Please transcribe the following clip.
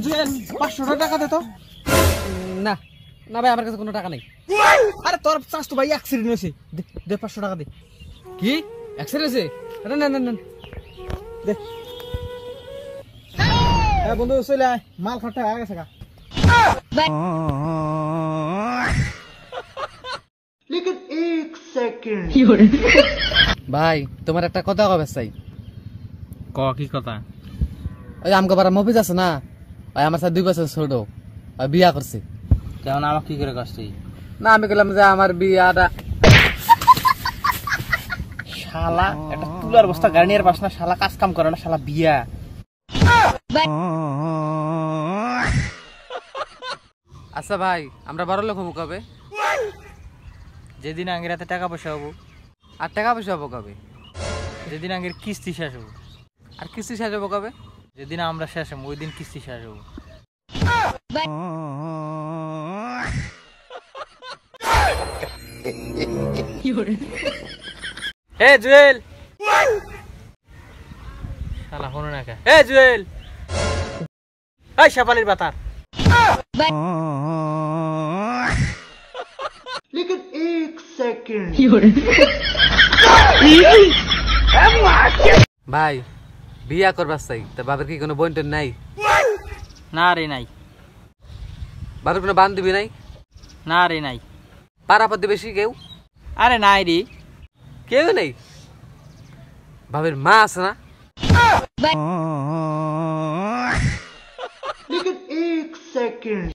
জুয়েল 500 টাকা দে তো। না না ভাই আমার কাছে কোনো টাকা নেই। আরে তোর চাষ তো ভাই অ্যাক্সিডেন্ট হয়েছে, দে 500 টাকা দে। কি অ্যাক্সিডেন্ট হয়েছে? না না না না দে। হ্যাঁ বন্ধু চলে আয়, মাল খরচা হয়ে গেছে গা। लेकिन एक सेकंड ভাই তোমার একটা কথা কবে চাই। কি কথা? ওই আমগো পাড়া মফিজ আছে না, ওই আমার সাথে 2 বছর ছোট, ওই বিয়া করছে। কেমন আমাকে কি করে করছিস? না আমি বললাম যে আমার বিয়াটা শালা একটা তুলার বস্তা গার্নিয়ার পাস না, শালা কাজ কাম করে না, শালা বিয়া। আচ্ছা ভাই আমরা বড় লোক হবো কবে? যেদিন আগের হাতে টাকা পয়সা হবো। আর টাকা পয়সা হবো কবে? যেদিন আগের কিস্তি শেষ হবো। আর কিস্তি শেষ হবো কবে? যেদিন আমরা শেষ হবো ওই দিন কিস্তি শেষ হবো। হে জুয়েল, শালা হনো না কে? হে জুয়েল, এই শাপালির বাতার। लेकिन एक सेकंड ভাই বিয়া করবার চাই, তা বাবার কি কোনো বোন টোন নাই? না রে নাই, বাবার কোনো বান্ধবী নাই? না রে নাই, পাড়া প্রতিবেশী কেউ? আরে নাই রে। কেউ নেই? বাবার মা আছে না? लेकिन एक सेकंड